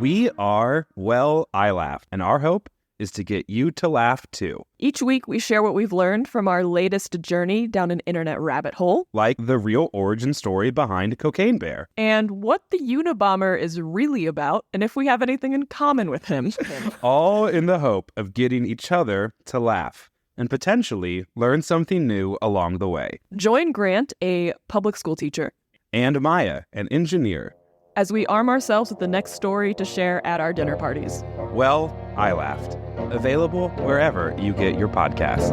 We are Well, I Laughed, and our hope is to get you to laugh too. Each week, we share what we've learned from our latest journey down an internet rabbit hole. Like the real origin story behind Cocaine Bear. And what the Unabomber is really about, and if we have anything in common with him. All in the hope of getting each other to laugh and potentially learn something new along the way. Join Grant, a public school teacher. And Maya, an engineer. As we arm ourselves with the next story to share at our dinner parties. Well, I Laughed. Available wherever you get your podcasts.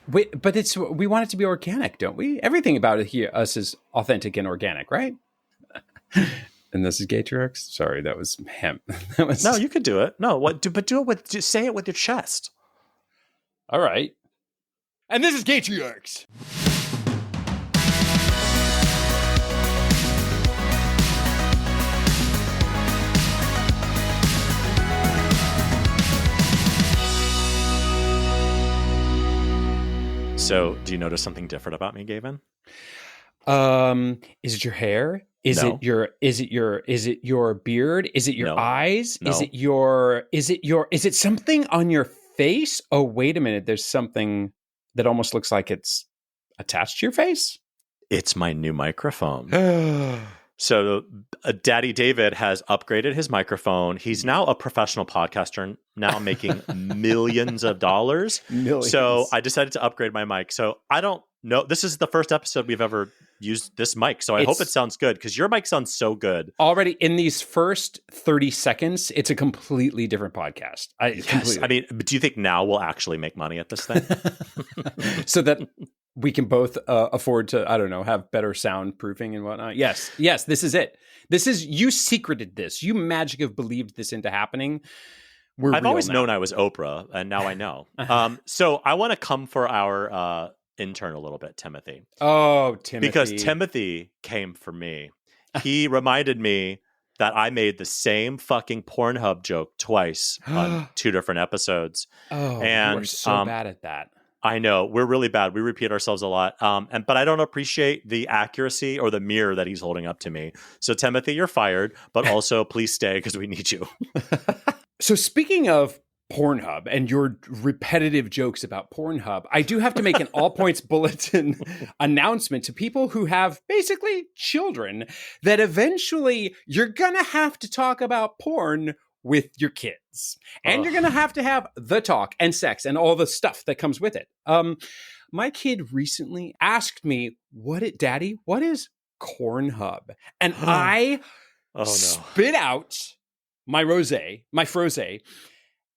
Wait, but we want it to be organic, don't we? Everything about it here, us is authentic and organic, right? And this is Gatrix. Sorry, that was him. No, you could do it. No, but do it with. Just say it with your chest. All right. And this is Gatrix. So, do you notice something different about me, Gavin? Is it your hair? Is No. it your beard? Is it your No. eyes? No. Is it something on your face? Oh, wait a minute. There's something that almost looks like it's attached to your face. It's my new microphone. So, Daddy David has upgraded his microphone. He's now a professional podcaster, now making millions of dollars. Millions. So, I decided to upgrade my mic. So, I don't know. This is the first episode we've ever used this mic. So, I hope it sounds good because your mic sounds so good. Already in these first 30 seconds, it's a completely different podcast. Yes. I mean, do you think now we'll actually make money at this thing? So that we can both afford to, I don't know, have better soundproofing and whatnot. Yes, this is it. You secreted this. You magic have believed this into happening. I've always known I was Oprah, and now I know. So I want to come for our intern a little bit, Timothy. Oh, Timothy. Because Timothy came for me. He reminded me that I made the same fucking Pornhub joke twice on 2 different episodes. Oh, and you are so bad at that. I know. We're really bad. We repeat ourselves a lot. But I don't appreciate the accuracy or the mirror that he's holding up to me. So, Timothy, you're fired. But also, please stay because we need you. So, speaking of Pornhub and your repetitive jokes about Pornhub, I do have to make an all points bulletin announcement to people who have basically children that eventually you're going to have to talk about porn with your kids. And you're going to have the talk and sex and all the stuff that comes with it. My kid recently asked me, Daddy, what is Cornhub? And I spit out my frosé.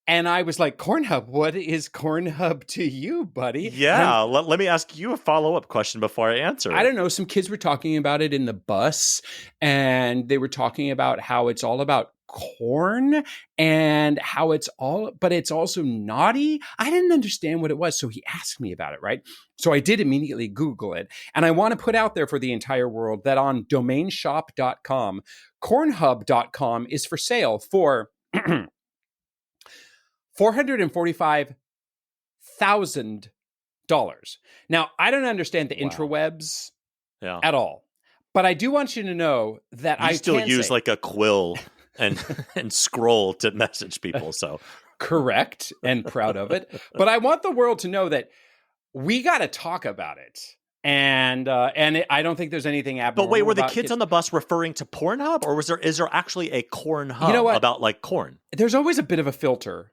And I was like, Cornhub, what is Cornhub to you, buddy? Yeah, let me ask you a follow-up question before I answer. I don't know. Some kids were talking about it in the bus, and they were talking about how it's all about corn and how but it's also naughty. I didn't understand what it was. So he asked me about it, right? So I did immediately Google it. And I want to put out there for the entire world that on domainshop.com, cornhub.com is for sale for $445,000. Now, I don't understand the intrawebs at all. But I do want you to know that I still use like a quill and scroll to message people. So correct, and proud of it. But I want the world to know that we got to talk about it. And I don't think there's anything abnormal. But wait, were the kids on the bus referring to Pornhub, or is there actually a corn hub about like corn? There's always a bit of a filter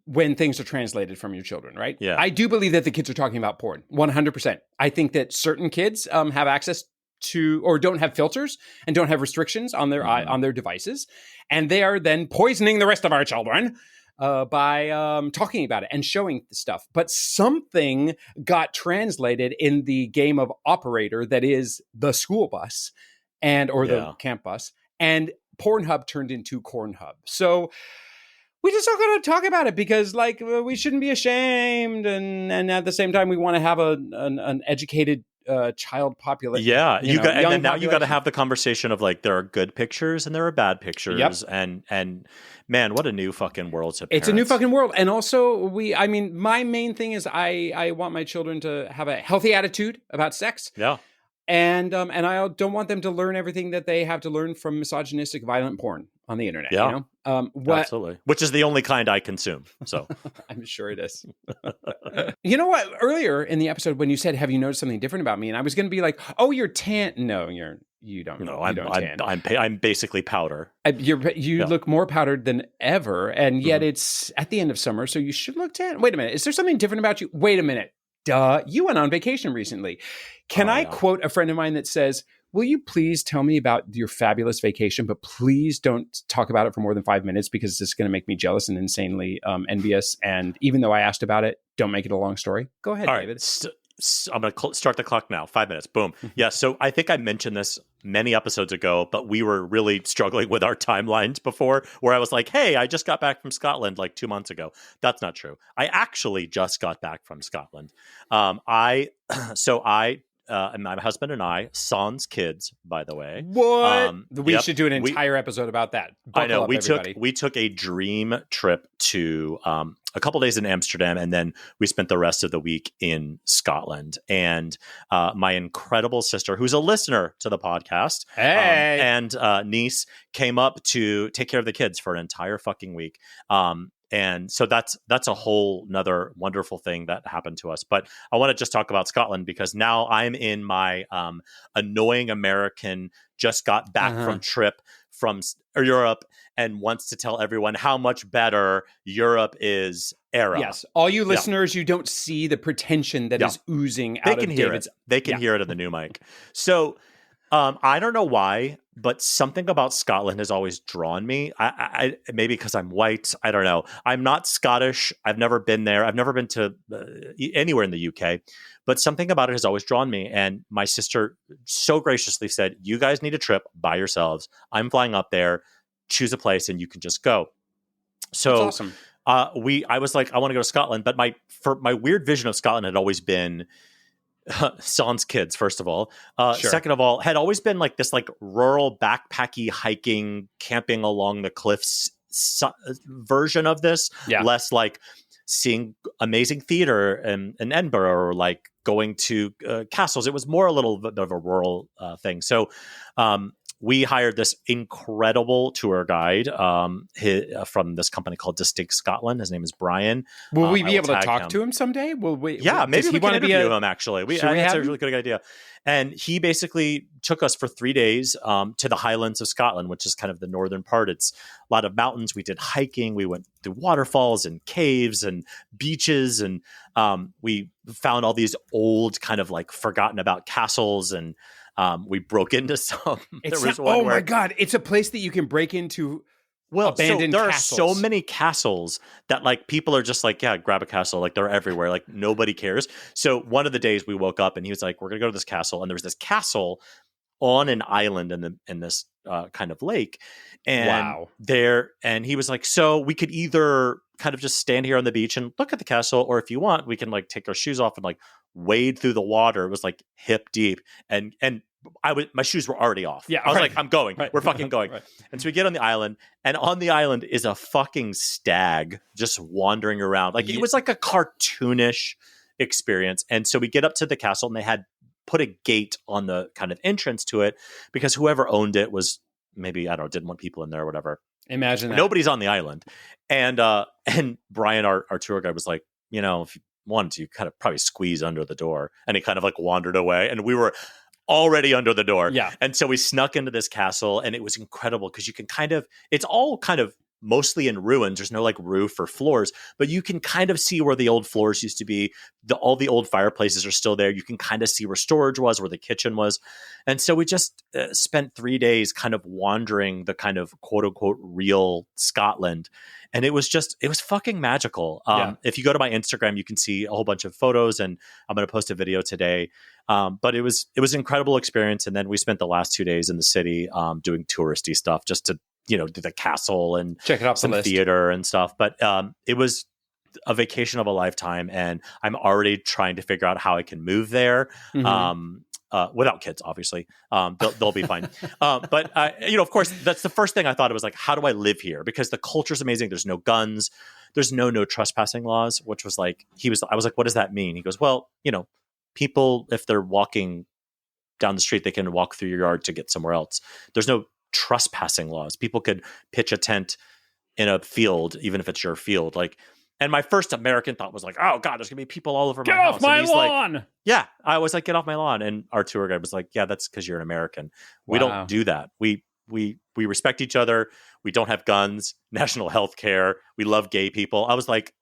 when things are translated from your children, right? Yeah. I do believe that the kids are talking about porn, 100%. I think that certain kids have access to, or don't have filters and don't have restrictions on their on their devices, and they are then poisoning the rest of our children by talking about it and showing the stuff. But something got translated in the game of operator that is the school bus or the camp bus, and Pornhub turned into Cornhub. So we just are going to talk about it because, like, we shouldn't be ashamed, and at the same time, we want to have an educated child population. Yeah, you got to have the conversation of like there are good pictures and there are bad pictures, and man, what a new fucking world to parents. It's a new fucking world, and also my main thing is I want my children to have a healthy attitude about sex. Yeah. And I don't want them to learn everything that they have to learn from misogynistic, violent porn on the internet. Yeah. You know? Absolutely. Which is the only kind I consume. So I'm sure it is. You know what? Earlier in the episode, when you said, "Have you noticed something different about me?" and I was going to be like, "Oh, you're tan." No, you don't. no, you don't tan. I'm basically powder. You look more powdered than ever, and yet it's at the end of summer, so you should look tan. Wait a minute, is there something different about you? Wait a minute, duh, you went on vacation recently. Can I quote a friend of mine that says, "Will you please tell me about your fabulous vacation, but please don't talk about it for more than 5 minutes because this is going to make me jealous and insanely envious. And even though I asked about it, don't make it a long story." Go ahead, All David. right. I'm going to start the clock now. 5 minutes. Boom. Yeah. So I think I mentioned this many episodes ago, but we were really struggling with our timelines before, where I was like, "Hey, I just got back from Scotland like 2 months ago." That's not true. I actually just got back from Scotland. And my husband and I, sans kids, by the way. What? We Yep. should do an entire episode about that. I know. Buckle up, We took a dream trip to a couple days in Amsterdam, and then we spent the rest of the week in Scotland. And my incredible sister, who's a listener to the podcast, and niece, came up to take care of the kids for an entire fucking week. And so that's a whole nother wonderful thing that happened to us. But I want to just talk about Scotland because now I'm in my annoying American, just got back from trip from Europe and wants to tell everyone how much better Europe is era. Yes. All you listeners, you don't see the pretension that is oozing out of David's. They can hear it in the new mic. So I don't know why, but something about Scotland has always drawn me. I maybe because I'm white. I don't know. I'm not Scottish. I've never been there. I've never been to anywhere in the UK, but something about it has always drawn me. And my sister so graciously said, "You guys need a trip by yourselves. I'm flying up there. Choose a place and you can just go." So That's awesome. I was like, I want to go to Scotland, but my weird vision of Scotland had always been sans kids, first of all. Sure. Second of all, had always been like this like rural backpacky hiking, camping along the cliffs version of this. Yeah. Less like seeing amazing theater in Edinburgh or like going to castles. It was more a little bit of a rural thing. So we hired this incredible tour guide from this company called Distinct Scotland. His name is Brian. Will we be able to talk to him someday? Will we? Yeah, maybe we can interview him, actually. That's a him? really good idea. And he basically took us for 3 days to the Highlands of Scotland, which is kind of the northern part. It's a lot of mountains. We did hiking. We went through waterfalls and caves and beaches. And we found all these old kind of like forgotten about castles, and we broke into some. My God. It's a place that you can break into. Well, abandoned there castles. are so many castles that like people are just like, yeah, grab a castle. Like they're everywhere. Like nobody cares. So one of the days we woke up and he was like, "We're going to go to this castle." And there was this castle on an island in this kind of lake. And and he was like, "So we could either kind of just stand here on the beach and look at the castle, or if you want, we can like take our shoes off and like wade through the water." It was like hip deep. And my shoes were already off. Yeah, I was like, "I'm going. Right. We're fucking going." Right. And so we get on the island, and on the island is a fucking stag just wandering around. Like it was like a cartoonish experience. And so we get up to the castle, and they had put a gate on the kind of entrance to it because whoever owned it was maybe, I don't know, didn't want people in there or whatever. Imagine that. Nobody's on the island. And Brian, our tour guide, was like, "You know, if you wanted to, you kind of probably squeeze under the door." And he kind of like wandered away, and we were already under the door. Yeah. And so we snuck into this castle, and it was incredible because you can it's all kind of mostly in ruins. There's no like roof or floors, but you can kind of see where the old floors used to be. All the old fireplaces are still there. You can kind of see where storage was, where the kitchen was. And so we just spent 3 days kind of wandering the kind of quote unquote real Scotland. And it was fucking magical. If you go to my Instagram, you can see a whole bunch of photos, and I'm going to post a video today. But it was an incredible experience. And then we spent the last 2 days in the city doing touristy stuff just to, do the castle and check it off some the list. Theater and stuff. But it was a vacation of a lifetime, and I'm already trying to figure out how I can move there. Mm-hmm. Without kids, obviously. They'll be fine. But of course, that's the first thing I thought. It was like, how do I live here? Because the culture's amazing. There's no guns. There's no trespassing laws, which was like, I was like, what does that mean? He goes, well, people, if they're walking down the street. They can walk through your yard to get somewhere else. There's no trespassing laws. People could pitch a tent in a field, even if it's your field. Like, and my first American thought was like, oh God, there's gonna be people all over my house. Get off my and he's lawn! Like, yeah, I was like, get off my lawn. And our tour guide was like, yeah, that's because you're an American. We don't do that. We respect each other. We don't have guns, national health care. We love gay people. I was like,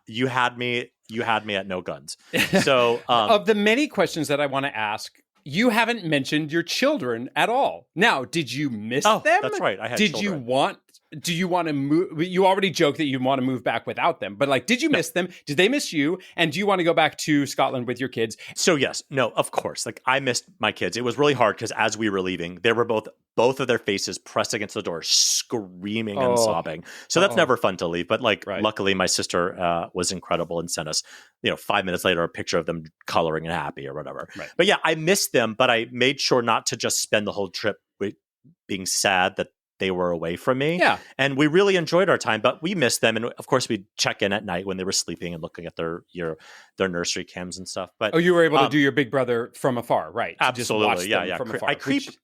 you had me at no guns. So of the many questions that I want to ask, you haven't mentioned your children at all. Now, did you miss them? That's right. I had children. Do you want to move? You already joked that you want to move back without them, but like, did you miss them? Did they miss you? And do you want to go back to Scotland with your kids? So yes, no, of course. Like I missed my kids. It was really hard because as we were leaving, they were both of their faces pressed against the door, screaming and sobbing. So that's never fun to leave. But like, luckily my sister was incredible and sent us, 5 minutes later, a picture of them coloring and happy or whatever. Right. But yeah, I missed them, but I made sure not to just spend the whole trip being sad that they were away from me. Yeah. And we really enjoyed our time, but we missed them. And of course we'd check in at night when they were sleeping and looking at their nursery cams and stuff. But you were able to do your Big Brother from afar, right? Absolutely. Just watch them from afar,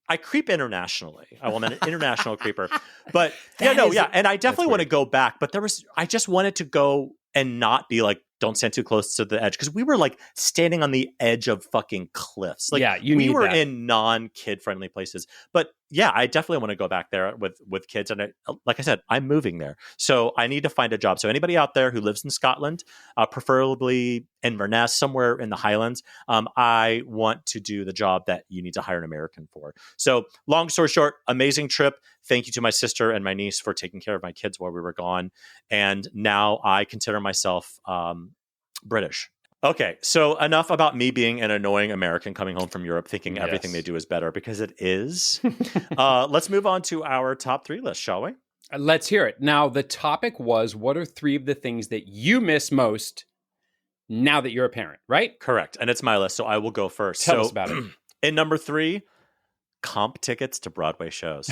I creep internationally. I'm an international creeper, but and I definitely want to go back, but I just wanted to go and not be like, don't stand too close to the edge. Because we were like standing on the edge of fucking cliffs. Like we were in non-kid friendly places. But yeah, I definitely want to go back there with kids. And like I said, I'm moving there. So I need to find a job. So anybody out there who lives in Scotland, preferably in Inverness, somewhere in the Highlands, I want to do the job that you need to hire an American for. So long story short, amazing trip. Thank you to my sister and my niece for taking care of my kids while we were gone. And now I consider myself British. Okay, so enough about me being an annoying American coming home from Europe thinking everything they do is better, because it is. Let's move on to our top 3 list, shall we? Let's hear it. Now, the topic was, what are 3 of the things that you miss most now that you're a parent, right? Correct. And it's my list, so I will go first. Tell us about it. In number 3, comp tickets to Broadway shows.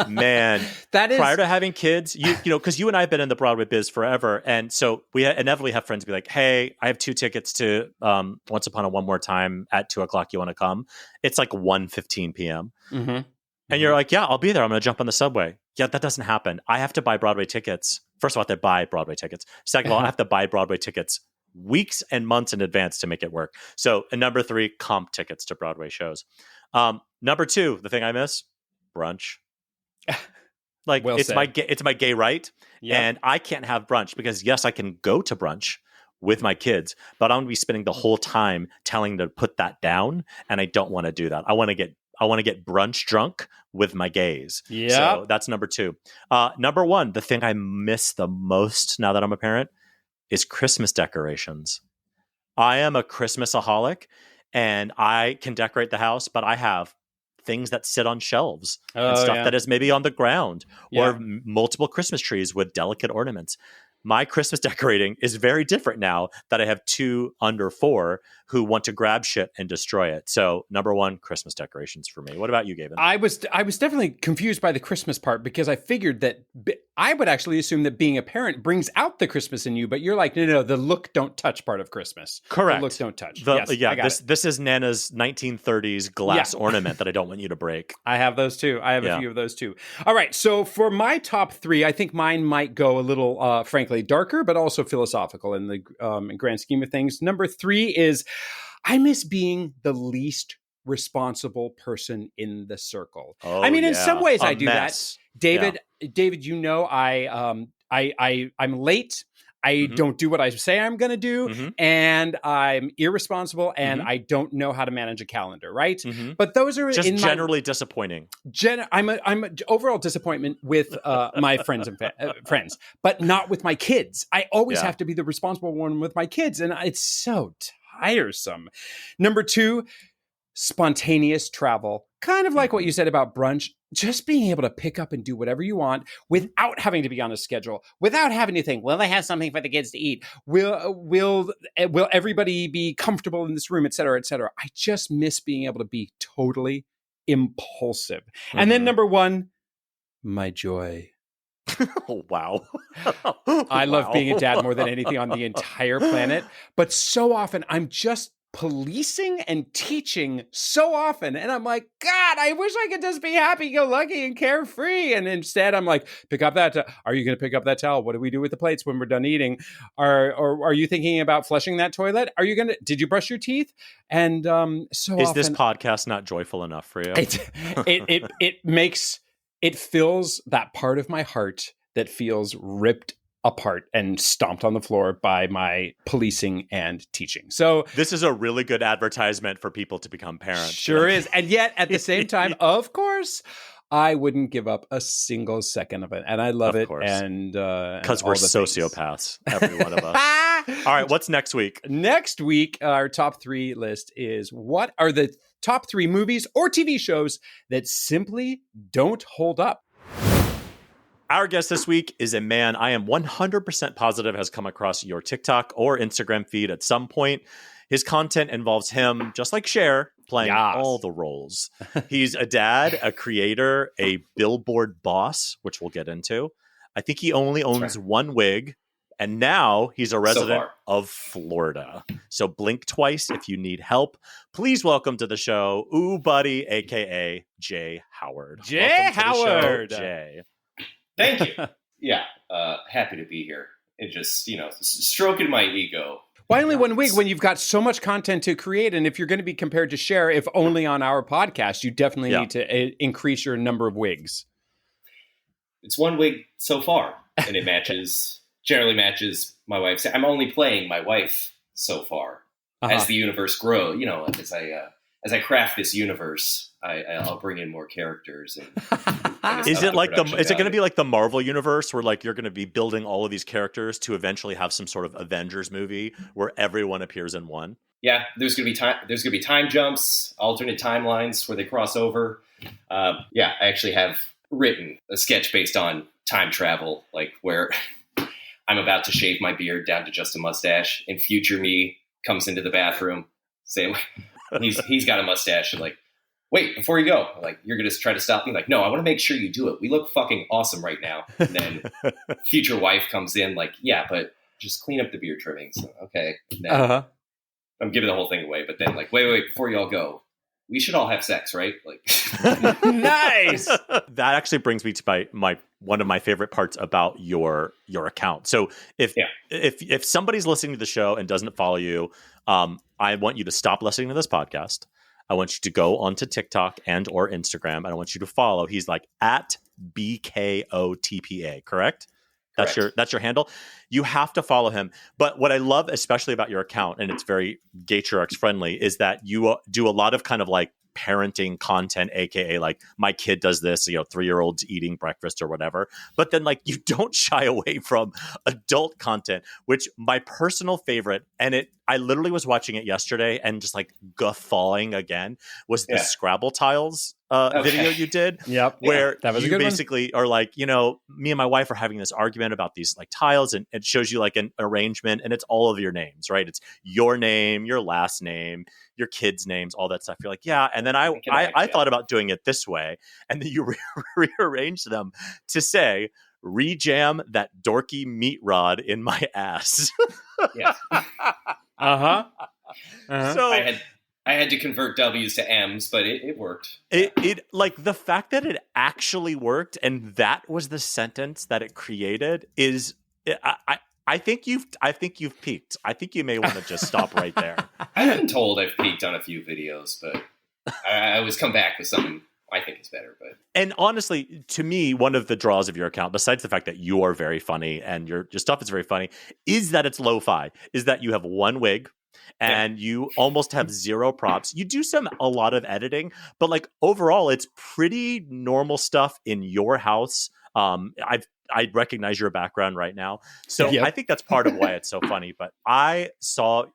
Man, that is prior to having kids, you know, because you and I have been in the Broadway biz forever, and so we inevitably have friends be like, "Hey, I have 2 tickets to Once Upon a One More Time at 2:00. You want to come?" It's like 1:15 p.m. Mm-hmm. And you're like, "Yeah, I'll be there. I'm going to jump on the subway." Yeah, that doesn't happen. I have to buy Broadway tickets. First of all, I have to buy Broadway tickets. Second of all, I have to buy Broadway tickets weeks and months in advance to make it work. So, number 3, comp tickets to Broadway shows. Number 2, the thing I miss, brunch. Like it's my gay right. Yep. And I can't have brunch because yes, I can go to brunch with my kids, but I'm going to be spending the whole time telling them to put that down. And I don't want to do that. I want to get brunch drunk with my gays. Yeah. So that's number 2. Number 1, the thing I miss the most now that I'm a parent is Christmas decorations. I am a Christmasaholic and I can decorate the house, but I have things that sit on shelves and stuff that is maybe on the ground or multiple Christmas trees with delicate ornaments. My Christmas decorating is very different now that I have 2 under 4 who want to grab shit and destroy it. So number 1, Christmas decorations for me. What about you, Gavin? I was definitely confused by the Christmas part because I figured that I would actually assume that being a parent brings out the Christmas in you, but you're like, no, the look don't touch part of Christmas. Correct. The look don't touch. This is Nana's 1930s glass ornament that I don't want you to break. I have those too. I have a few of those too. All right. So for my top 3, I think mine might go a little, frankly, darker, but also philosophical in the grand scheme of things. Number 3 is I miss being the least responsible person in the circle. In some ways I do that. David, you know, I'm late. I don't do what I say I'm going to do, and I'm irresponsible, and I don't know how to manage a calendar, right? But those are just generally disappointing. I'm a overall disappointment with my friends and friends, but not with my kids. I always have to be the responsible one with my kids, and it's so tiresome. Number 2, spontaneous travel. Kind of like what you said about brunch. Just being able to pick up and do whatever you want without having to be on a schedule, without having to think, will they have something for the kids to eat? Will everybody be comfortable in this room, et cetera, et cetera. I just miss being able to be totally impulsive. And then number 1, my joy. Oh, wow. I love being a dad more than anything on the entire planet. But so often I'm just policing and teaching so often. And I'm like, God, I wish I could just be happy-go-lucky and carefree. And instead I'm like, pick up that. Are you going to pick up that towel? What do we do with the plates when we're done eating? Are you thinking about flushing that toilet? Did you brush your teeth? And so is often, this podcast not joyful enough for you? It fills that part of my heart that feels ripped apart and stomped on the floor by my policing and teaching. So this is a really good advertisement for people to become parents. Sure is. And yet at the same time, of course, I wouldn't give up a single second of it. And I love it. Course. And because we're sociopaths, every one of us. All right, what's next week? Next week, our top 3 list is what are the top 3 movies or TV shows that simply don't hold up? Our guest this week is a man I am 100% positive has come across your TikTok or Instagram feed at some point. His content involves him, just like Cher, playing all the roles. He's a dad, a creator, a billboard boss, which we'll get into. I think he only owns one wig, and now he's a resident of Florida. So blink twice if you need help. Please welcome to the show, Ooh Buddy, a.k.a. Jay Howard. Jay Howard! Jay. Thank you. Yeah, happy to be here. And just, stroking my ego. Why only one wig when you've got so much content to create? And if you're going to be compared to Cher, if only on our podcast, you definitely need to increase your number of wigs. It's one wig so far, and it generally matches my wife's. I'm only playing my wife so far. As the universe grows, as I craft this universe, I'll bring in more characters. And is it going to be like the Marvel universe where like you're going to be building all of these characters to eventually have some sort of Avengers movie where everyone appears in one? Yeah, there's going to be time jumps, alternate timelines where they cross over. I actually have written a sketch based on time travel, like where I'm about to shave my beard down to just a mustache, and future me comes into the bathroom, saying he's got a mustache, and like, wait, before you go, like, you're going to try to stop me? Like, no, I want to make sure you do it. We look fucking awesome right now. And then future wife comes in like, yeah, but just clean up the beard trimming. So, okay. I'm giving the whole thing away. But then like, wait, before you all go, we should all have sex, right? Like, nice. That actually brings me to my one of my favorite parts about your account. So if somebody's listening to the show and doesn't follow you, I want you to stop listening to this podcast. I want you to go onto TikTok and or Instagram, and I want you to follow. He's like at BKOTPA, correct? That's your handle. You have to follow him. But what I love especially about your account, and it's very Gatrix friendly, is that you do a lot of kind of like parenting content, aka like my kid does this, 3-year-olds eating breakfast or whatever. But then like you don't shy away from adult content, which my personal favorite, and I literally was watching it yesterday and just like guffawing again, was the Scrabble tiles video you did. Yep. Where that was you basically are like, me and my wife are having this argument about these like tiles, and it shows you like an arrangement, and it's all of your names, right? It's your name, your last name, your kids' names, all that stuff. You're like, yeah. And then I thought about doing it this way, and then you rearrange them to say, rejam that dorky meat rod in my ass. Yeah. So I had to convert W's to M's, but it worked. It like the fact that it actually worked and that was the sentence that it created is I think you've peaked. I think you may want to just stop right there. I've been told I've peaked on a few videos, but I always come back with something I think is better. But and honestly, to me, one of the draws of your account, besides the fact that you are very funny and your stuff is very funny, is that it's lo-fi. Is that you have one wig and you almost have zero props. You do a lot of editing, but like overall, it's pretty normal stuff in your house. I recognize your background right now. So I think that's part of why it's so funny. But I saw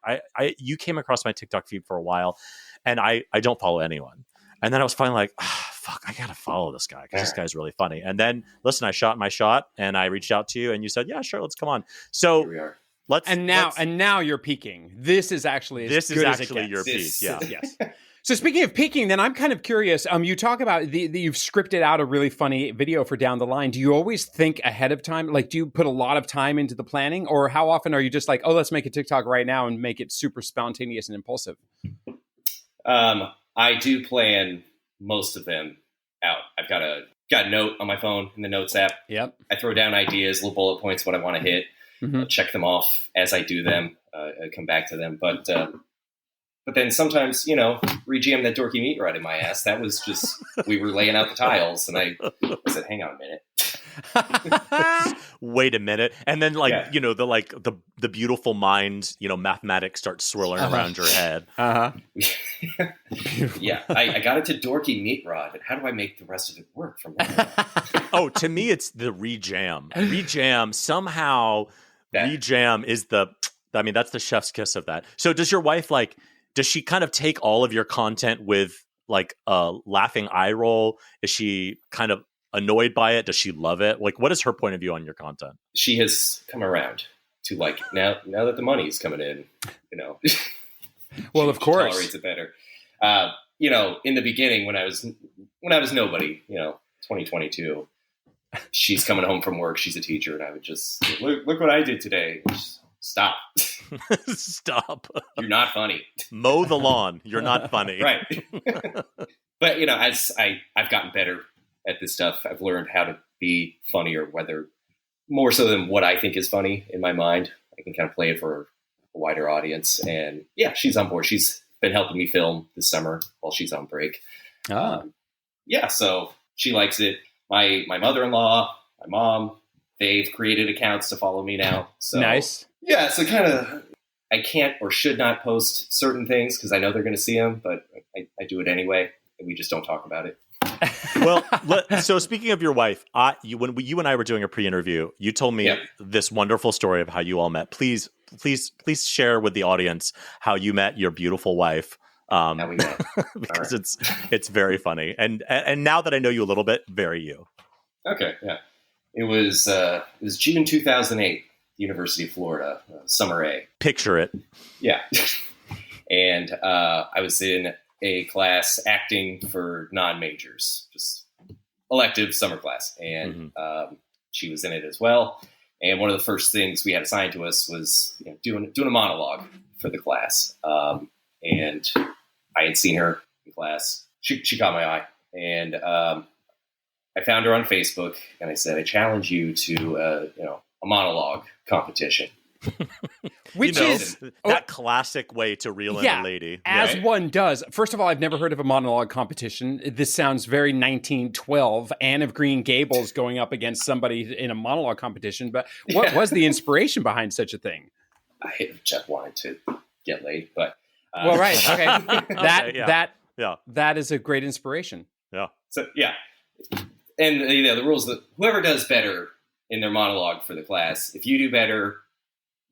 you came across my TikTok feed for a while, and I don't follow anyone. And then I was finally like, fuck, I got to follow this guy because this guy's really funny. And then, listen, I shot my shot and I reached out to you and you said, yeah, sure, let's come on. So here we are. And now you're peaking. This is actually your peak. Yes. So speaking of peaking, then I'm kind of curious. You talk about you've scripted out a really funny video for down the line. Do you always think ahead of time? Like, do you put a lot of time into the planning, or how often are you just like, oh, let's make a TikTok right now and make it super spontaneous and impulsive? I do plan most of them out. I've got a note on my phone in the Notes app. Yep. I throw down ideas, little bullet points, what I want to hit. Mm-hmm. Check them off as I do them. I come back to them, but then sometimes, re-jam that dorky meat right in my ass. That was just, we were laying out the tiles and I said, hang on a minute. Wait a minute. And then the beautiful mind, mathematics starts swirling around your head. Yeah. I got it to dorky meat rod. How do I make the rest of it work from now on? Oh, to me, it's the re-jam. Re-jam somehow, re-jam is that's the chef's kiss of that. So does your wife does she kind of take all of your content with like a laughing eye roll? Is she kind of annoyed by it? Does she love it? Like, what is her point of view on your content? She has come around to now that the money's coming in, Well, of course. She tolerates it better. In the beginning when I was nobody, 2022, she's coming home from work. She's a teacher. And I would just look what I did today. Stop. Stop. You're not funny. Mow the lawn. You're not funny. Right. But, as I've gotten better at this stuff, I've learned how to be funnier, whether more so than what I think is funny in my mind. I can kind of play it for a wider audience. And yeah, she's on board. She's been helping me film this summer while she's on break. So she likes it. My mother-in-law, my mom, they've created accounts to follow me now. So Nice. Yeah, so kind of, I can't or should not post certain things because I know they're going to see them, but I do it anyway, and we just don't talk about it. Well, so speaking of your wife, when you and I were doing a pre-interview, you told me this wonderful story of how you all met. Please share with the audience how you met your beautiful wife. How we met. Because it's very funny, and now that I know you a little bit, very you. Okay, yeah, it was June 2008. University of Florida, summer A. Picture it. Yeah. And I was in a class acting for non-majors, just elective summer class. And she was in it as well. And one of the first things we had assigned to us was doing a monologue for the class. And I had seen her in class. She caught my eye. And I found her on Facebook and I said, I challenge you to, a monologue competition. Which is that classic way to reel in a lady. As one does. First of all, I've never heard of a monologue competition. This sounds very 1912, Anne of Green Gables going up against somebody in a monologue competition. But what was the inspiration behind such a thing? I just wanted to get laid, but... well, right. Okay. That is a great inspiration. Yeah. So, yeah. And, the rules that whoever does better in their monologue for the class, if you do better,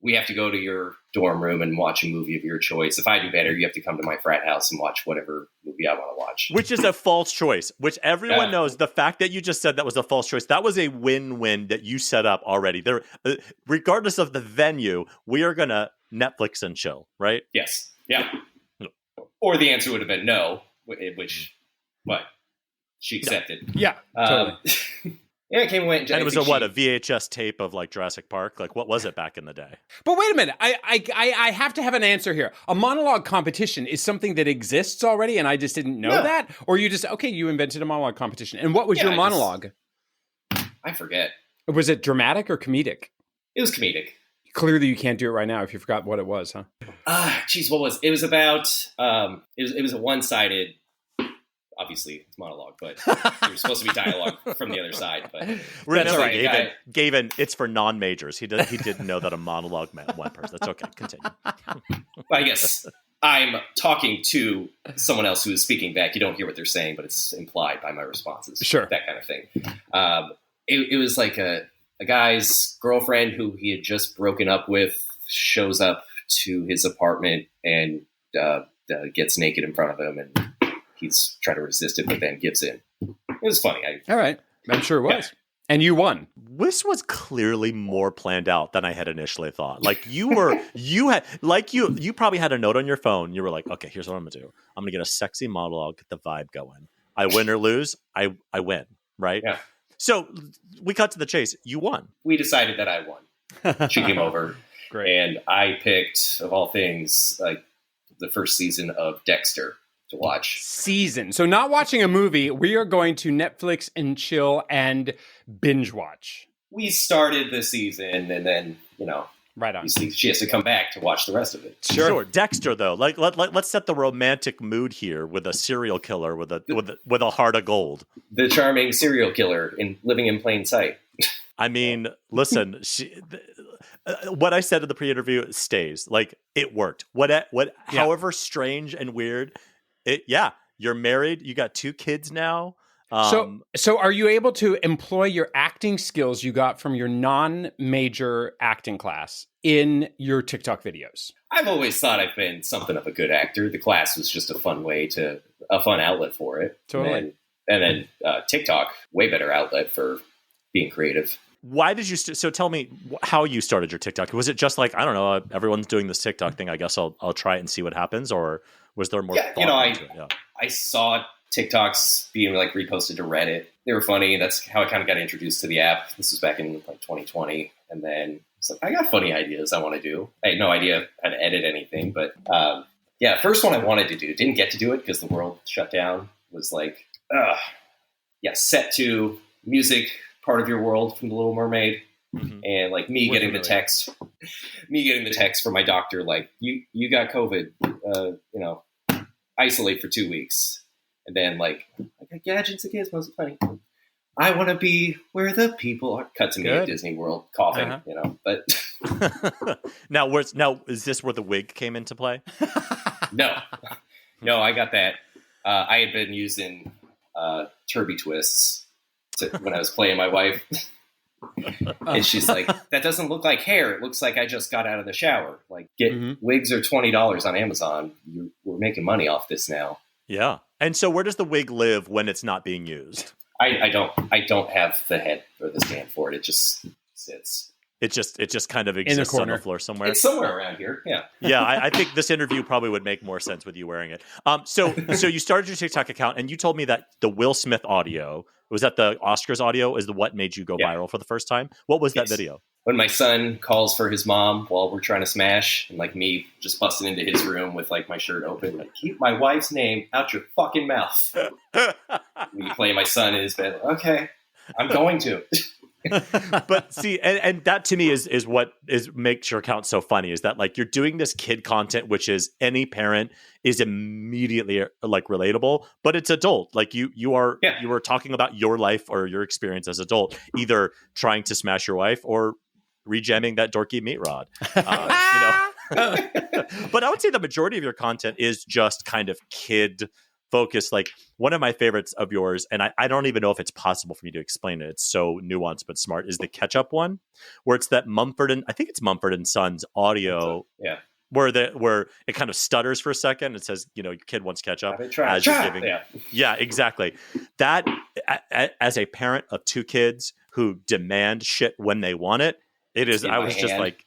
we have to go to your dorm room and watch a movie of your choice. If I do better, you have to come to my frat house and watch whatever movie I want to watch. Which is a false choice, which everyone knows. The fact that you just said that was a false choice, that was a win-win that you set up already. There, regardless of the venue, we are going to Netflix and chill, right? Yes. Yeah. Or the answer would have been no, but she accepted. Yeah, totally. Yeah, it went. And it was a VHS tape of like Jurassic Park? Like, what was it back in the day? But wait a minute. I have to have an answer here. A monologue competition is something that exists already, and I just didn't know that? Or you just, you invented a monologue competition. And what was your monologue? I forget. Was it dramatic or comedic? It was comedic. Clearly you can't do it right now if you forgot what it was, huh? What was it? It was about, it was a one-sided, obviously it's monologue, but there was supposed to be dialogue from the other side. But remember, right. Gavin, it's for non-majors. He didn't know that a monologue meant one person. That's okay. Continue. I guess I'm talking to someone else who is speaking back. You don't hear what they're saying, but it's implied by my responses. Sure. That kind of thing. It was like a guy's girlfriend who he had just broken up with shows up to his apartment and gets naked in front of him, and he's trying to resist it, but then gives in. It was funny. All right. I'm sure it was. And you won. This was clearly more planned out than I had initially thought. Like you probably had a note on your phone. You were like, okay, here's what I'm gonna do. I'm gonna get a sexy model. I'll get the vibe going. I win or lose, I win, right? Yeah. So we cut to the chase. You won. We decided that I won. She came over. Great. And I picked, of all things, like the first season of Dexter to watch. Season. So not watching a movie, we are going to Netflix and chill and binge watch. We started the season, and then, Right on. she has to come back to watch the rest of it. Sure. Dexter, though, like let's set the romantic mood here with a serial killer with a heart of gold. The charming serial killer living in plain sight. I mean, listen, what I said in the pre-interview stays. Like, it worked. However strange and weird, you're married, you got 2 kids now. So are you able to employ your acting skills you got from your non-major acting class in your TikTok videos? I've always thought I've been something of a good actor. The class was just a fun outlet for it. Totally. And then TikTok, way better outlet for being creative. Why did you so tell me how you started your TikTok? Was it just like, I don't know, everyone's doing this TikTok thing, I guess I'll try it and see what happens? Or was there more thought into it? Yeah. I saw TikToks being like reposted to Reddit. They were funny. That's how I kind of got introduced to the app. This was back in like 2020. And then it's like, I got funny ideas I want to do. I had no idea how to edit anything, but first one I wanted to do, didn't get to do it because the world shut down, was like, set to music, Part of Your World from The Little Mermaid. Mm-hmm. And like me getting the text from my doctor, like, you got COVID, isolate for 2 weeks. And then like gadgets and gizmos, funny. I want to be where the people are. Cut to me at Disney World coughing, but now is this where the wig came into play? No, I got that. I had been using Turby twists when I was playing my wife. And she's like, that doesn't look like hair. It looks like I just got out of the shower. Like, wigs are $20 on Amazon. We're making money off this now. Yeah. And so where does the wig live when it's not being used? I don't have the head or the stand for it. It just sits. It just kind of exists on the floor somewhere. It's somewhere around here. Yeah. Yeah. I think this interview probably would make more sense with you wearing it. So you started your TikTok account and you told me that the Will Smith audio, was that the Oscars audio, is what made you go viral for the first time? What was that video? When my son calls for his mom while we're trying to smash, and like me just busting into his room with like my shirt open, like, keep my wife's name out your fucking mouth. We play my son in his bed. Okay, I'm going to. But see, and that to me is what makes your account so funny, is that like you're doing this kid content, which is any parent is immediately like relatable, but it's adult. Like you were talking about your life or your experience as adult, either trying to smash your wife or rejamming that dorky meat rod. But I would say the majority of your content is just kind of kid focused. Like one of my favorites of yours, and I don't even know if it's possible for me to explain it, it's so nuanced but smart, is the ketchup one, where it's that Mumford and Sons audio, where it kind of stutters for a second. It says, your kid wants ketchup as you're giving. Yeah, exactly. That as a parent of 2 kids who demand shit when they want it, it is. I was just like,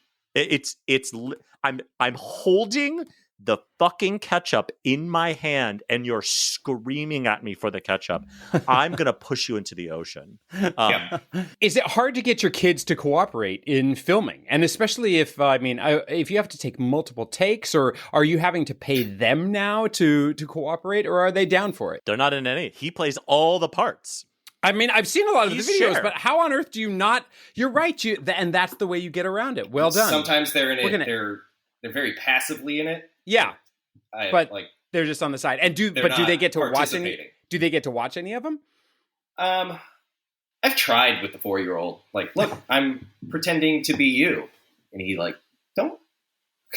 I'm holding the fucking ketchup in my hand and you're screaming at me for the ketchup. I'm going to push you into the ocean. Is it hard to get your kids to cooperate in filming? And especially if you have to take multiple takes, or are you having to pay them now to cooperate, or are they down for it? They're not in any. He plays all the parts. I mean, I've seen a lot of the videos, but how on earth do you not? You're right. And that's the way you get around it. Well done. Sometimes they're in it. They're very passively in it. Yeah, but they're just on the side. And do they get to watch any? Do they get to watch any of them? I've tried with the 4-year-old. Like, look, I'm pretending to be you, and he like don't.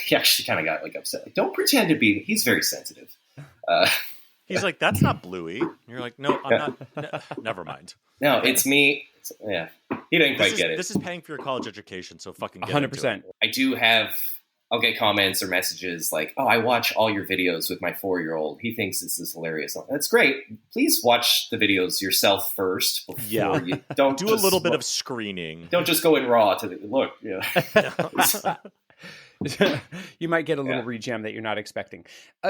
He actually kind of got like upset. Like, don't pretend to be. He's very sensitive. He's like, that's not Bluey. And you're like, no, I'm not. Never mind. No, it's me. He didn't quite get it. This is paying for your college education, so fucking get 100%. I do have I'll get comments or messages like, "Oh, I watch all your videos with my 4-year-old. He thinks this is hilarious." That's great. Please watch the videos yourself first before Yeah. you don't Do a little bit of screening. Don't just go in raw to the look. You might get a little rejam that you're not expecting.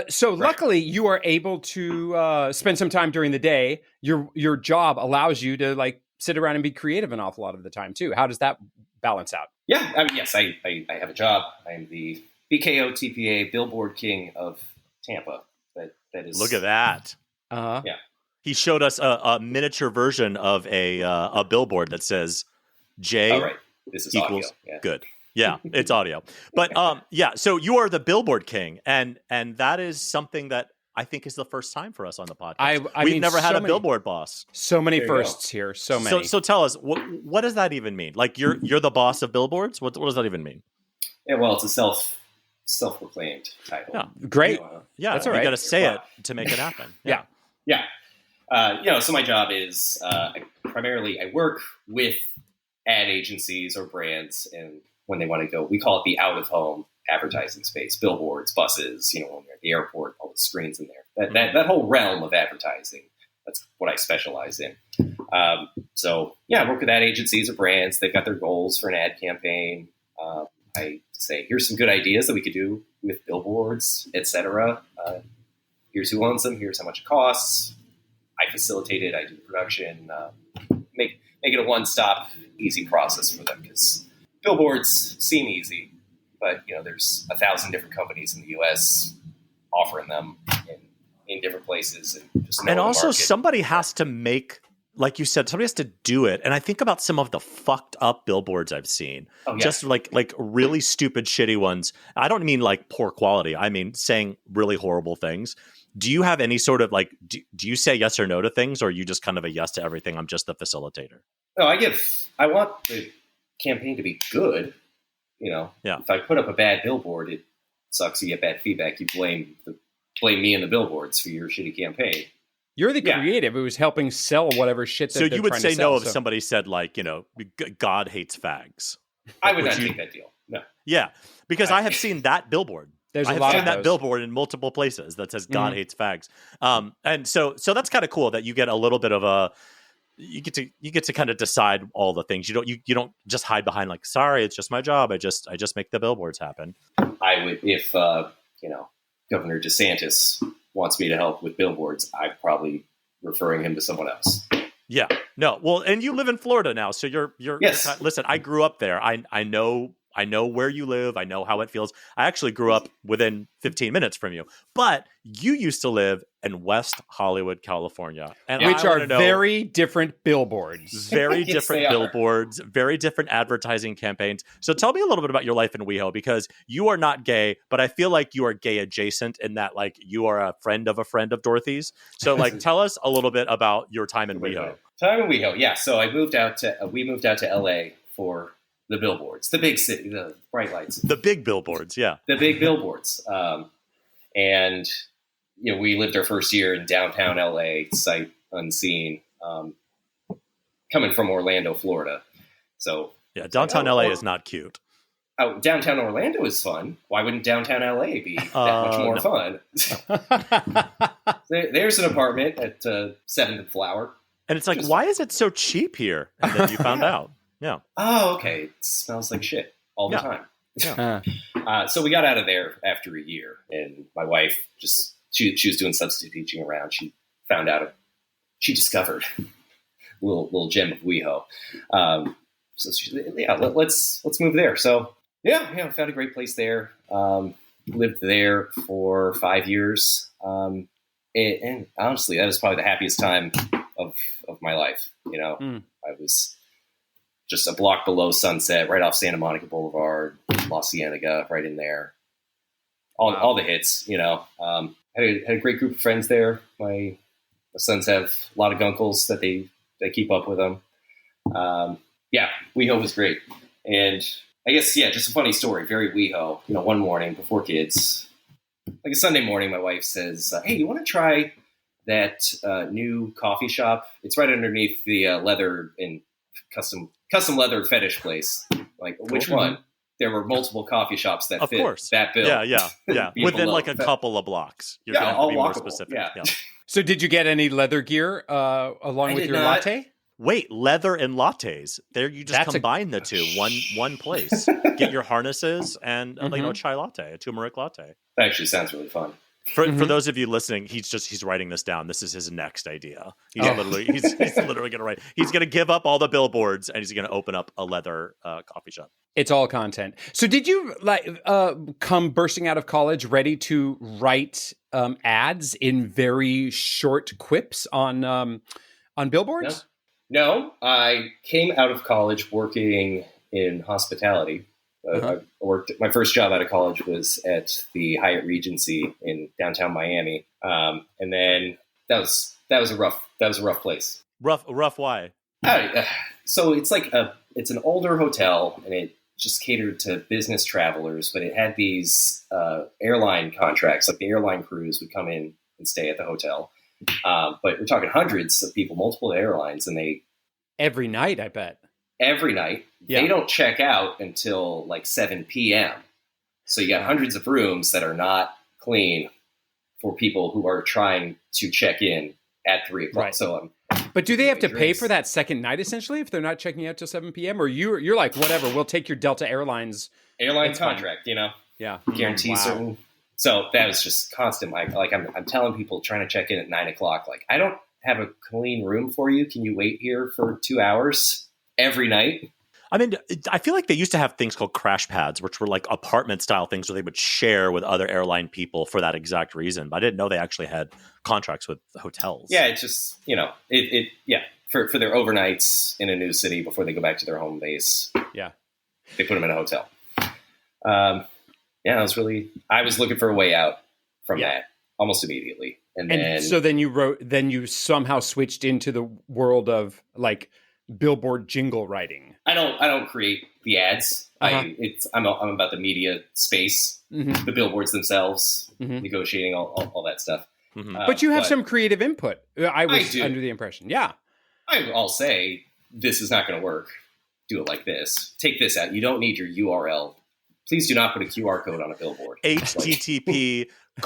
So luckily, you are able to spend some time during the day. Your job allows you to like sit around and be creative an awful lot of the time too. How does that balance out? Yeah, yes, I have a job. I'm the BKO TPA Billboard King of Tampa. That is. Look at that. Uh-huh. Yeah. He showed us a miniature version of a billboard that says J Oh, right. This is equals audio. Yeah. good. Yeah, it's audio. But so you are the Billboard King, and that is something that I think is the first time for us on the podcast. I We've mean, never had so a many- billboard boss. So many There you go. firsts here. So many. So tell us, what does that even mean? Like you're the boss of billboards? What does that even mean? Yeah, well, it's a self-proclaimed title. Yeah. Great. Yeah, That's all you right. got to say it to make it happen. Yeah. Yeah. So my job is I work with ad agencies or brands, and when they want to go, we call it the out-of-home advertising space, billboards, buses, when you're at the airport, all the screens in there. That whole realm of advertising, that's what I specialize in. I work with ad agencies or brands. They've got their goals for an ad campaign. I say, here's some good ideas that we could do with billboards, etc. Here's who owns them. Here's how much it costs. I facilitate it. I do the production. Make it a one-stop, easy process for them, because billboards seem easy, but there's 1,000 different companies in the U.S. offering them in different places, And also, somebody has to make, like you said, somebody has to do it. And I think about some of the fucked up billboards I've seen, just like really stupid, shitty ones. I don't mean like poor quality. I mean saying really horrible things. Do you have any sort of do you say yes or no to things, or are you just kind of a yes to everything? I'm just the facilitator. No, I want the campaign to be good. Yeah. If I put up a bad billboard, it sucks. You get bad feedback. You blame me and the billboards for your shitty campaign. You're the creative who was helping sell whatever shit that So they're you would trying say to sell, no if so- somebody said God hates fags. I would not take that deal. No. Yeah, because I have seen that billboard. There's I a have lot seen of that those. billboard in multiple places that says God Mhm. hates fags. And so that's kind of cool that you get a little bit of you get to kind of decide all the things. You don't just hide behind like, sorry, it's just my job. I just make the billboards happen. I would, if Governor DeSantis wants me to help with billboards, I'm probably referring him to someone else. Yeah. No. Well, and you live in Florida now, so you're Yes. Listen, I grew up there. I know where you live. I know how it feels. I actually grew up within 15 minutes from you, but you used to live in West Hollywood, California, and which I are wanna know, very different billboards. very Yes, different they are. billboards, very different advertising campaigns. So tell me a little bit about your life in WeHo, because you are not gay, but I feel like you are gay adjacent in that you are a friend of Dorothy's. So tell us a little bit about your time in WeHo. Time in WeHo, yeah. So we moved out to LA for the billboards, the big city, the bright lights, The big billboards, yeah. the big billboards. And we lived our first year in downtown LA, sight unseen, coming from Orlando, Florida. So Yeah, downtown LA is not cute. downtown Orlando is fun. Why wouldn't downtown LA be that much more No. fun? There's an apartment at 7th and Flower. And it's like, Just- why is it so cheap here? And then you found out. Yeah. Oh, okay. It smells like shit all the Yeah. time. So we got out of there after a year, and my wife she was doing substitute teaching around. She found out she discovered a little gem of WeHo. So let's move there. So yeah, found a great place there. Lived there for 5 years, and honestly, that was probably the happiest time of my life. I was just a block below Sunset, right off Santa Monica Boulevard, La Cienega, right in there. All the hits, Had a great group of friends there. My sons have a lot of gunkles that they keep up with them. WeHo was great. And I guess, just a funny story, very WeHo. One morning before kids, like a Sunday morning, my wife says, hey, you want to try that new coffee shop? It's right underneath the leather and custom leather fetish place. Like, which one? there were multiple coffee shops that Of fit course. that bill. Yeah. Be Within below. like a couple of blocks. You're Yeah, going to all be more walkable. specific. Yeah. So did you get any leather gear along I with did your not. latte? Wait, leather and lattes. There, you just That's combine the two one place. Get your harnesses and a chai latte, a turmeric latte. That actually sounds really fun. For those of you listening, he's writing this down. This is his next idea. He's Oh. literally gonna write. He's gonna give up all the billboards and he's gonna open up a leather coffee shop. It's all content. So did you come bursting out of college ready to write ads in very short quips on billboards? No, I came out of college working in hospitality. I worked. My first job out of college was at the Hyatt Regency in downtown Miami, and then that was a rough place. Rough. Why? So it's it's an older hotel, and it just catered to business travelers, but it had these airline contracts. Like the airline crews would come in and stay at the hotel, but we're talking hundreds of people, multiple airlines, and they Every night, I bet. every night. Yeah. They don't check out until like 7 p.m. So you got hundreds of rooms that are not clean for people who are trying to check in at 3 o'clock. Right. So But do they have to pay Drinks. for that second night essentially if they're not checking out till 7 p.m. or you're like whatever, we'll take your Delta Airlines. airline That's fine. contract, Yeah. guarantee Wow. certain. So that was just constant. I'm telling people trying to check in at 9 o'clock. Like, I don't have a clean room for you. Can you wait here for 2 hours every night? I mean, I feel like they used to have things called crash pads, which were like apartment style things where they would share with other airline people for that exact reason. But I didn't know they actually had contracts with hotels. Yeah, it's just, for their overnights in a new city before they go back to their home base. Yeah. They put them in a hotel. I was looking for a way out from Yeah. that almost immediately. And then, And so then you somehow switched into the world of like billboard jingle writing. I don't create the ads. Uh-huh. I'm about the media space, Mhm. the billboards themselves, Mhm. negotiating all that stuff. Mhm. But you have some creative input. I was do. under the impression. Yeah. I'll say this is not going to work. Do it like this. Take this out. You don't need your URL. Please do not put a QR code on a billboard. HTTP : /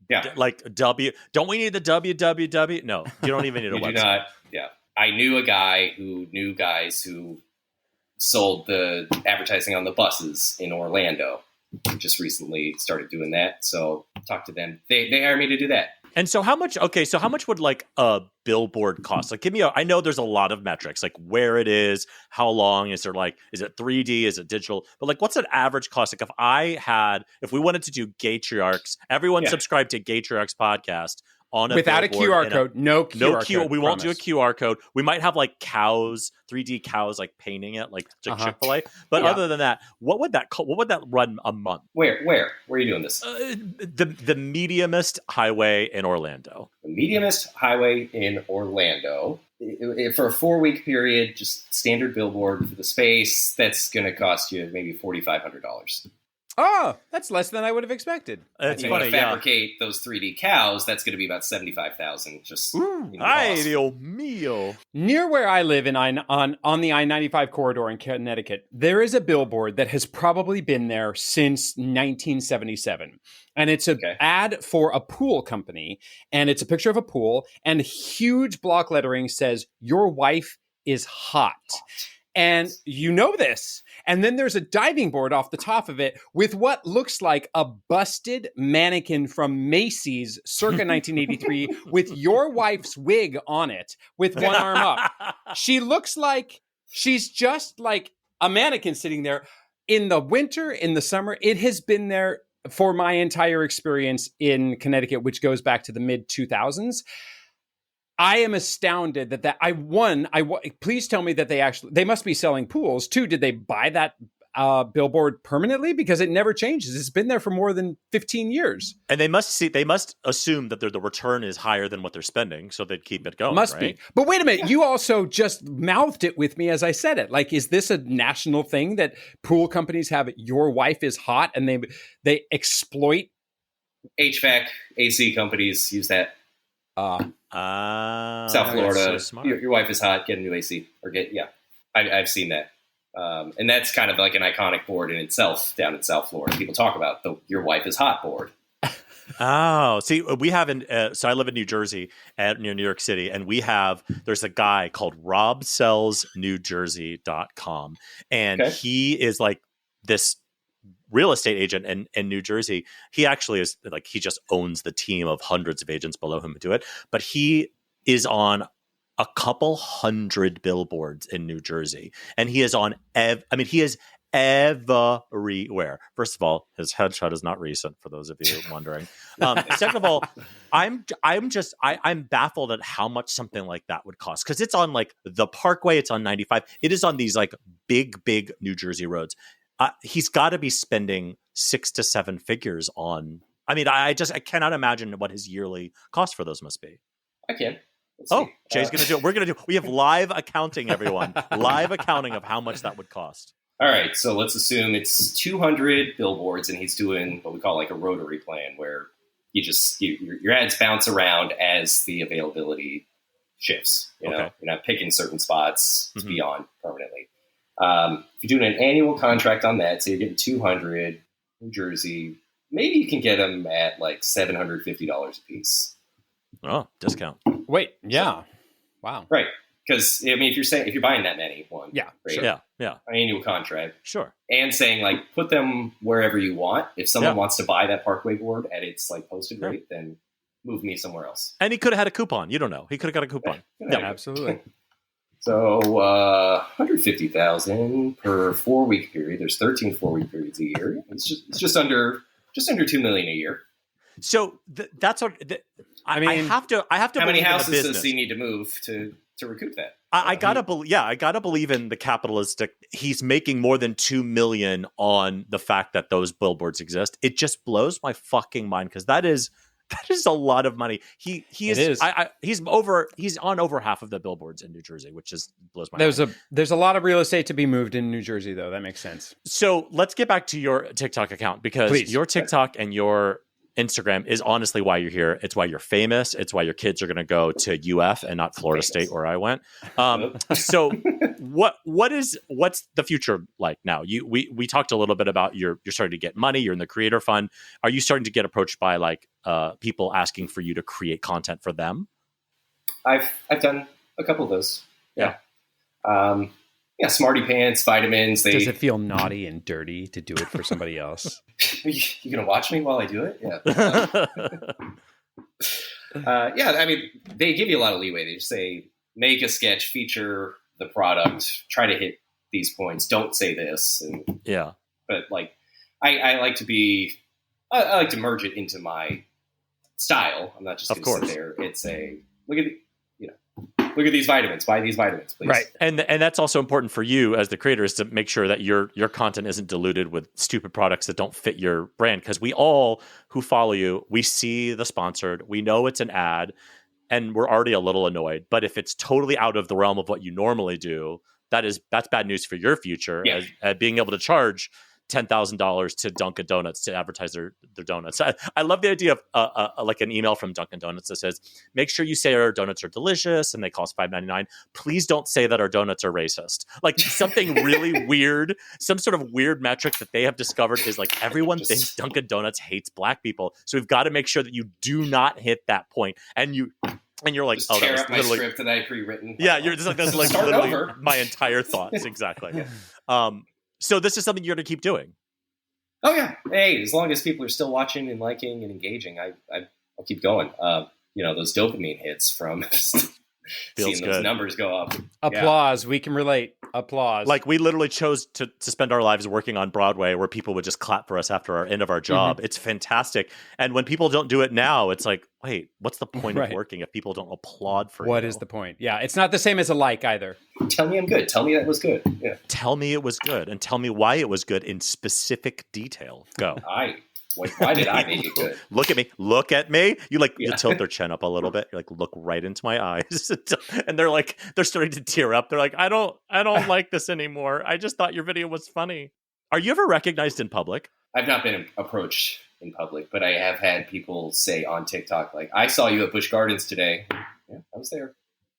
Yeah. like W. Don't we need the www? No, you don't even need a You do website. not. Yeah. I knew a guy who knew guys who sold the advertising on the buses in Orlando. We just recently started doing that. So talk to them. They hired me to do that. And so how much? Okay, so how much would like a billboard cost? Like, give me I know there's a lot of metrics, like where it is, how long is there? Like, is it 3D? Is it digital? But like, what's an average cost? Like, if we wanted to do Gatriarchs, everyone Yeah. subscribe to Gatriarchs podcast on a Without a billboard QR in code. No QR code. We won't do a promise. QR code. We might have like 3D cows, like painting it, like Uh-huh. Chick-fil-A. But Yeah. other than that, what would that run a month? Where are you doing this? The mediumest highway in Orlando. The mediumest highway in Orlando. For a 4-week period, just standard billboard for the space, that's going to cost you maybe $4,500. Oh, that's less than I would have expected. It's You want funny, to yeah. fabricate those 3D cows, that's going to be about $75,000. Just Ay, cost. Dios mío. Near where I live on the I-95 corridor in Connecticut, there is a billboard that has probably been there since 1977. And it's an Okay. ad for a pool company. And it's a picture of a pool. And huge block lettering says, "Your wife is hot." And you know this. And then there's a diving board off the top of it with what looks like a busted mannequin from Macy's circa 1983 with your wife's wig on it with one arm up. She looks like she's just like a mannequin sitting there. In the winter, in the summer, it has been there for my entire experience in Connecticut, which goes back to the mid 2000s. I am astounded that please tell me that they must be selling pools too. Did they buy that billboard permanently? Because it never changes. It's been there for more than 15 years. And they must assume that the return is higher than what they're spending, so they'd keep it going. Must right? be. But wait a minute. You also just mouthed it with me as I said it. Like, is this a national thing that pool companies have? Your wife is hot, and they exploit HVAC, AC companies use that. uh, South that's Florida. so smart. Your wife is hot. Get a new AC. I've seen that. And that's kind of like an iconic board in itself down in South Florida. People talk about the Your Wife is Hot board. Oh, see, we have so I live in New Jersey, near New York City, and there's a guy called robsellsnewjersey.com, and he is like this real estate agent in New Jersey. He actually is like, he just owns the team of hundreds of agents below him who do it, but he is on a couple hundred billboards in New Jersey, and he is on he is everywhere. First of all, his headshot is not recent, for those of you wondering. Second of all, I'm baffled at how much something like that would cost, because it's on like the Parkway, it's on 95, it is on these like big New Jersey roads. He's got to be spending 6 to 7 figures on. I mean, I cannot imagine what his yearly cost for those must be. I can. Jay's gonna do it. We have live accounting, everyone. Live accounting of how much that would cost. All right, so let's assume it's 200 billboards, and he's doing what we call like a rotary plan, where your ads bounce around as the availability shifts. You know, you're not picking certain spots to be on permanently. If you're doing an annual contract on that, so you're getting 200 New Jersey, maybe you can get them at like $750 a piece. Oh, discount. Wait, yeah, wow, right? Because I mean, if you're buying that many, right? Sure. Yeah, an annual contract, sure, and saying like put them wherever you want. If someone wants to buy that Parkway board at its like posted rate, then move me somewhere else. And he could have had a coupon. You don't know. He could have got a coupon. Yeah, absolutely. So $150,000 per 4-week period. There's 13 4-week periods a year. It's just under $2 million a year. So that's what I mean. I have to. How many houses does he need to move to recoup that? I gotta believe. Yeah, I gotta believe in the capitalistic. He's making more than $2 million on the fact that those billboards exist. It just blows my fucking mind, because that is a lot of money. He is. He's on over half of the billboards in New Jersey, which just blows my mind. There's a lot of real estate to be moved in New Jersey, though. That makes sense. So let's get back to your TikTok account, because your TikTok and your Instagram is honestly why you're here. It's why you're famous. It's why your kids are going to go to UF and not Florida State, where I went. So what's the future like now? We talked a little bit about you're starting to get money. You're in the creator fund. Are you starting to get approached by like people asking for you to create content for them? I've done a couple of those. Yeah. Smarty Pants, vitamins. Does it feel naughty and dirty to do it for somebody else? You gonna watch me while I do it? Yeah. I mean, they give you a lot of leeway. They just say, make a sketch, feature the product, try to hit these points. Don't say this. But like, I like to be. I like to merge it into my style. I'm not just going to sit there. It's look at these vitamins. Buy these vitamins, please. Right, and that's also important for you as the creator, is to make sure that your content isn't diluted with stupid products that don't fit your brand. Because we all who follow you, we see the sponsored, we know it's an ad, and we're already a little annoyed. But if it's totally out of the realm of what you normally do, that's bad news for your future. Yeah. As being able to charge $10,000 to Dunkin' Donuts to advertise their donuts. I love the idea of like an email from Dunkin' Donuts that says, make sure you say our donuts are delicious and they cost $5.99. Please don't say that our donuts are racist. Like something really weird, some sort of weird metric that they have discovered is like everyone thinks Dunkin' Donuts hates black people. So we've got to make sure that you do not hit that point. And you're like, just tear up my script that I pre-written. Yeah, you're just like, that's like literally over. My entire thoughts. Exactly. So this is something you're going to keep doing. Oh yeah. Hey, as long as people are still watching and liking and engaging, I'll keep going. Those dopamine hits from seeing those numbers go up. Applause. Yeah. We can relate. Applause. Like we literally chose to spend our lives working on Broadway, where people would just clap for us after our end of our job. Mm-hmm. It's fantastic. And when people don't do it now, it's like, wait, what's the point of working if people don't applaud for What is the point? Yeah, it's not the same as a like either. Tell me I'm good. Tell me that was good. Yeah. Tell me it was good, and tell me why it was good in specific detail. Go. Why did I make it good? Look at me. You tilt their chin up a little bit. You're like, look right into my eyes. And they're starting to tear up. They're like, I don't like this anymore. I just thought your video was funny. Are you ever recognized in public? I've not been approached in public, but I have had people say on TikTok, like, I saw you at Busch Gardens today. Yeah, I was there.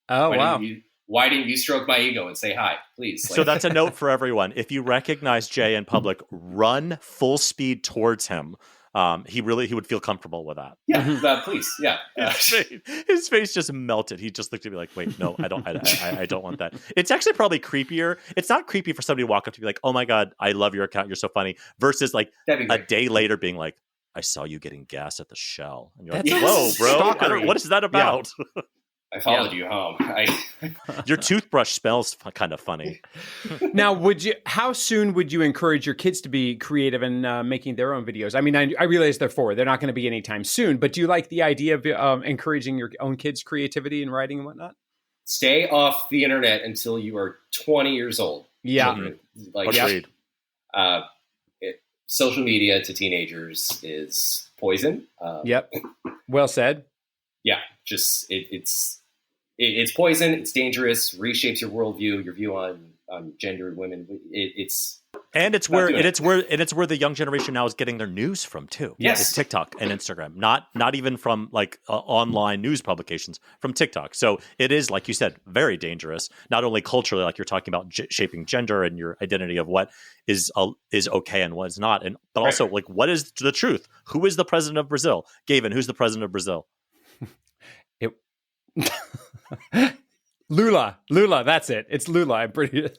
Oh, wow. why didn't you stroke my ego and say hi, please? So that's a note for everyone. If you recognize Jay in public, run full speed towards him. He would feel comfortable with that. yeah, please, yeah. His face just melted. He just looked at me like, "Wait, no, I don't. I don't want that." It's actually probably creepier. It's not creepy for somebody to walk up to me like, "Oh my god, I love your account. You're so funny." Versus like a day later being like, "I saw you getting gas at the Shell," and you're like, That's "Whoa, bro! stalkery. What is that about?" I followed you home. Your toothbrush smells kind of funny. Now, how soon would you encourage your kids to be creative and making their own videos? I mean, I realize they're 4. They're not going to be anytime soon, but do you like the idea of encouraging your own kids' creativity and writing and whatnot? Stay off the internet until you are 20 years old. Yeah. Children. Like, Agreed. Social media to teenagers is poison. Yep. Well said. Yeah, just it's poison. It's dangerous. Reshapes your worldview, your view on gender and women. It's where the young generation now is getting their news from too. Yes, it's TikTok and Instagram. Not even from like online news publications, from TikTok. So it is, like you said, very dangerous. Not only culturally, like you're talking about shaping gender and your identity of what is okay and what is not, but also like what is the truth? Who is the president of Brazil? Gavin, who's the president of Brazil? Lula, that's it. It's Lula. I'm pretty.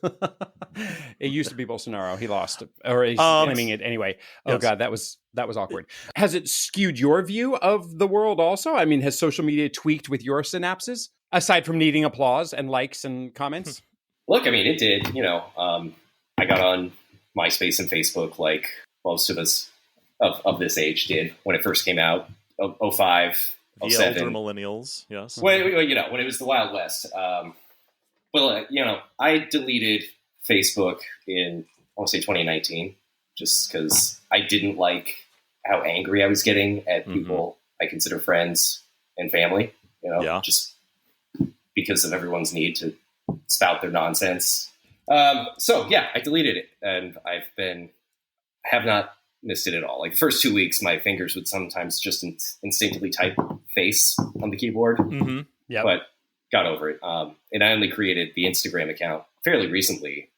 It used to be Bolsonaro. He lost, or he's claiming it anyway. Oh yes. God, that was awkward. Has it skewed your view of the world also? I mean, has social media tweaked with your synapses aside from needing applause and likes and comments? Look, I mean, it did. I got on MySpace and Facebook like most of us of this age did when it first came out. 05. The elder millennials, yes. When it was the Wild West. I deleted Facebook in, I want to say 2019, just because I didn't like how angry I was getting at people I consider friends and family, just because of everyone's need to spout their nonsense. I deleted it, and have not missed it at all. Like the first 2 weeks, my fingers would sometimes just instinctively type face on the keyboard, but got over it. And I only created the Instagram account fairly recently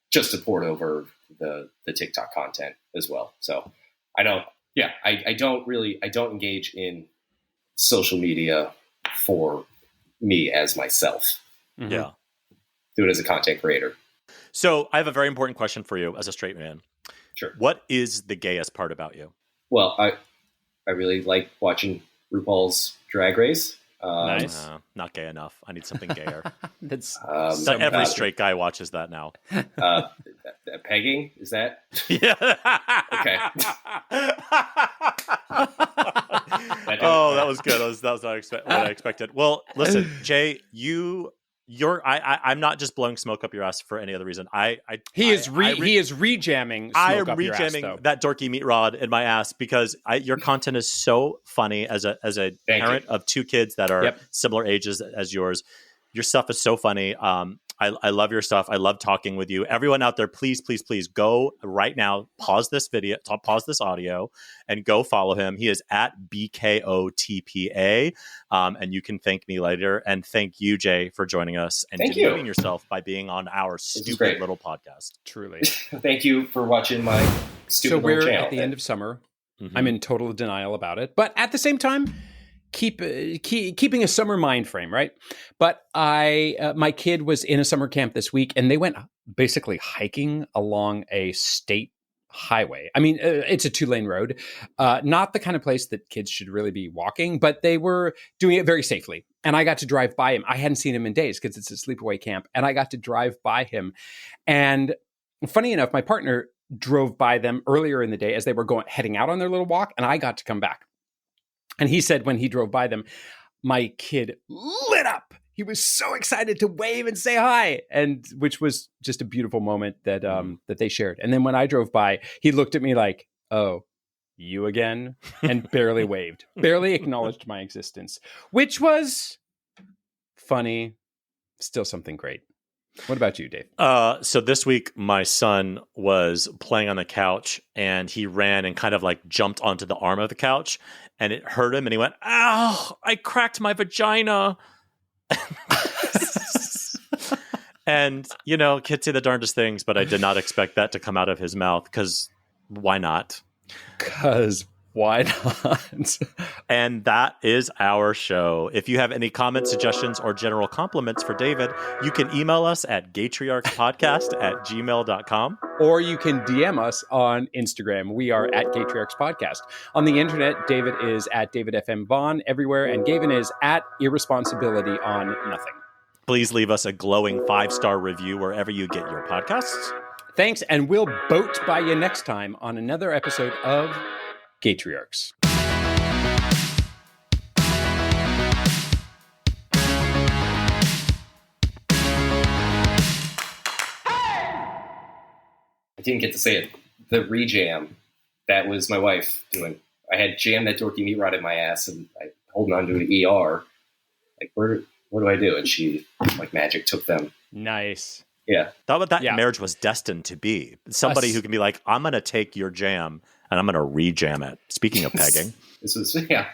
just to port over the TikTok content as well. So I don't engage in social media for me as myself. Mm-hmm. Yeah. Do it as a content creator. So I have a very important question for you as a straight man. Sure. What is the gayest part about you? Well, I really like watching RuPaul's Drag Race. Nice. Not gay enough. I need something gayer. That's So every straight guy watches that now. Pegging, is that? Yeah. Okay. That was good. That was what I expected. Well, listen, Jay, I'm not just blowing smoke up your ass for any other reason. He is rejamming. I am rejamming that dorky meat rod in my ass because your content is so funny as a parent of 2 kids that are similar ages as yours. Your stuff is so funny. I love your stuff. I love talking with you. Everyone out there, please, please, please go right now. Pause this audio, and go follow him. He is at BKOTPA, and you can thank me later. And thank you, Jay, for joining us and demeaning yourself by being on our stupid little podcast. Truly. Thank you for watching my stupid little channel. So we're at the end of summer. I'm in total denial about it, but at the same time, keeping a summer mind frame, right? But my kid was in a summer camp this week, and they went basically hiking along a state highway. I mean, it's a 2-lane road, not the kind of place that kids should really be walking, but they were doing it very safely. And I got to drive by him. I hadn't seen him in days because it's a sleepaway camp, and I got to drive by him. And funny enough, my partner drove by them earlier in the day as they were heading out on their little walk, and I got to come back. And he said when he drove by them, my kid lit up. He was so excited to wave and say hi, and which was just a beautiful moment that that they shared. And then when I drove by, he looked at me like, "Oh, you again?" and barely waved, barely acknowledged my existence, which was funny. Still something great. What about you, Dave? So this week, my son was playing on the couch, and he ran and kind of like jumped onto the arm of the couch, and it hurt him, and he went, "Ow, I cracked my vagina." And, kids say the darndest things, but I did not expect that to come out of his mouth because why not? Because why not? And that is our show. If you have any comments, suggestions, or general compliments for David, you can email us at gaytriarchspodcast@gmail.com. Or you can DM us on Instagram. We are at Gaytriarchs Podcast. On the internet, David is at David FM Vaughn everywhere, and Gavin is at Irresponsibility on Nothing. Please leave us a glowing 5-star review wherever you get your podcasts. Thanks, and we'll boat by you next time on another episode of Gaytriarchs. I didn't get to say it. The rejam, that was my wife doing. I had jammed that dorky meat rod in my ass and I holding on to an ER. Like, what do I do? And she, like magic, took them. Nice. Yeah. Thought what that Yeah. marriage was destined to be. Somebody who can be like, I'm going to take your jam and I'm going to rejam it. Speaking of pegging. This was, yeah.